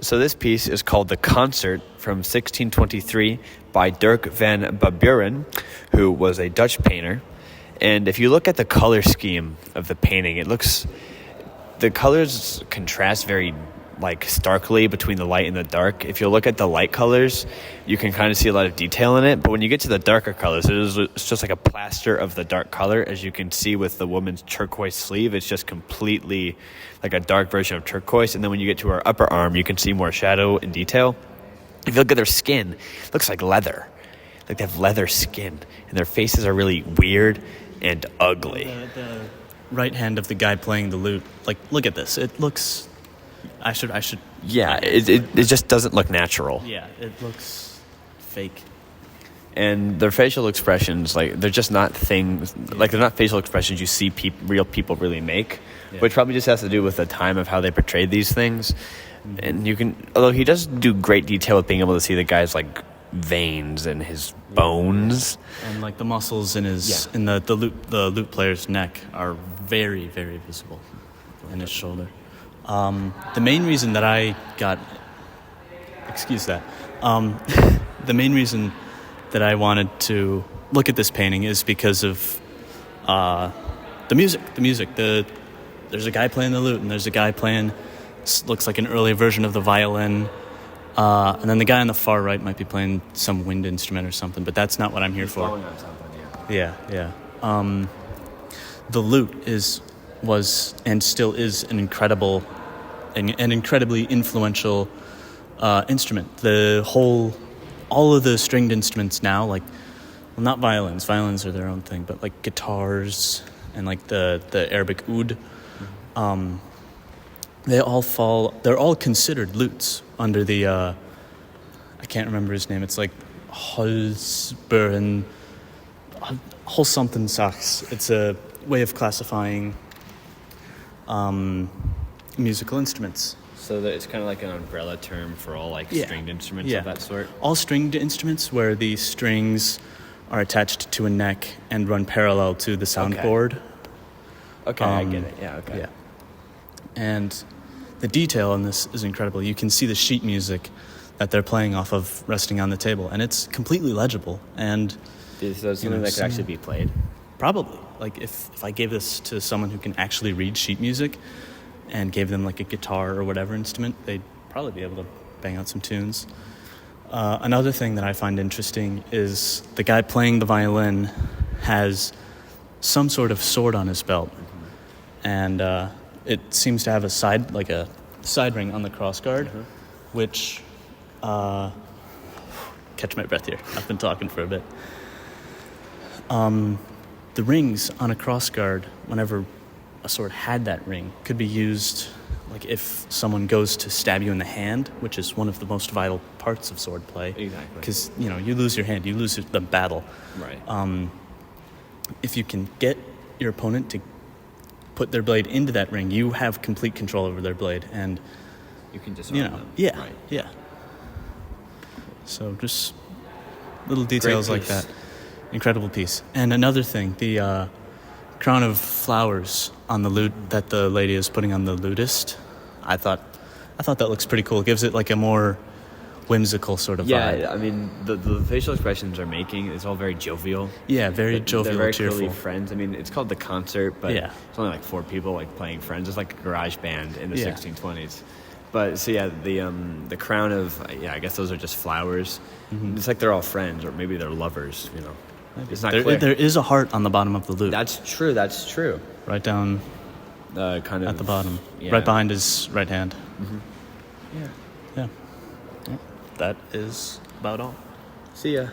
So this piece is called The Concert from 1623 by Dirck van Baburen, who was a Dutch painter. And if you look at the color scheme of the painting, the colors contrast very starkly between the light and the dark. If you look at the light colors, you can kind of see a lot of detail in it. But when you get to the darker colors, it's just like a plaster of the dark color. As you can see with the woman's turquoise sleeve, it's just completely like a dark version of turquoise. And then when you get to her upper arm, you can see more shadow and detail. If you look at their skin, it looks like leather. Like they have leather skin. And their faces are really weird and ugly. The right hand of the guy playing the lute, look at this. It looks... I should. Yeah, it just doesn't look natural. Yeah, it looks fake. And their facial expressions, they're just not things. They're not facial expressions you see real people really make, which probably just has to do with the time of how they portrayed these things. Mm-hmm. And although he does do great detail with being able to see the guy's veins and his bones, and the muscles in his in the lute player's neck are very, very visible, in his shoulder. The main reason that I got... Excuse that. The main reason that I wanted to look at this painting is because of the music. There's a guy playing the lute, and there's a guy playing... looks like an early version of the violin. And then the guy on the far right might be playing some wind instrument or something, but that's not what I'm here for. Blowing on something, yeah. Yeah. The lute was and still is an incredibly influential instrument. All of the stringed instruments now, not violins. Violins are their own thing, but guitars and the Arabic oud, they're all considered lutes under the, I can't remember his name. It's Holzbüren, something sucks. It's a way of classifying musical instruments. So that it's kind of like an umbrella term for all stringed instruments of that sort? All stringed instruments where the strings are attached to a neck and run parallel to the soundboard. Okay, I get it. Yeah, okay. Yeah. And the detail in this is incredible. You can see the sheet music that they're playing off of resting on the table, and it's completely legible. And is that something that could actually be played? Probably. If I gave this to someone who can actually read sheet music and gave them a guitar or whatever instrument, they'd probably be able to bang out some tunes. Another thing that I find interesting is the guy playing the violin has some sort of sword on his belt. And it seems to have a side ring on the crossguard, which, catch my breath here. I've been talking for a bit. The rings on a crossguard, whenever a sword had that ring, could be used if someone goes to stab you in the hand, which is one of the most vital parts of sword play. Exactly. Because, you lose your hand, you lose the battle. Right. If you can get your opponent to put their blade into that ring, you have complete control over their blade, and you can disarm them. Yeah, right. Yeah. So just little details like that. Incredible piece. And another thing, the crown of flowers on the lute that the lady is putting on the lutist, I thought that looks pretty cool. It gives it a more whimsical sort of vibe. Yeah, I mean, the facial expressions they're making, it's all very jovial. Yeah, very jovial, they're very cheerful. clearly friends. I mean, it's called The Concert, but it's only 4 people playing friends. It's like a garage band in the 1620s. But so the crown of I guess those are just flowers. Mm-hmm. It's they're all friends, or maybe they're lovers. It's not clear. There is a heart on the bottom of the lute. That's true. Right down, kind of at the bottom, right behind his right hand. Mm-hmm. Yeah. That is about all. See ya.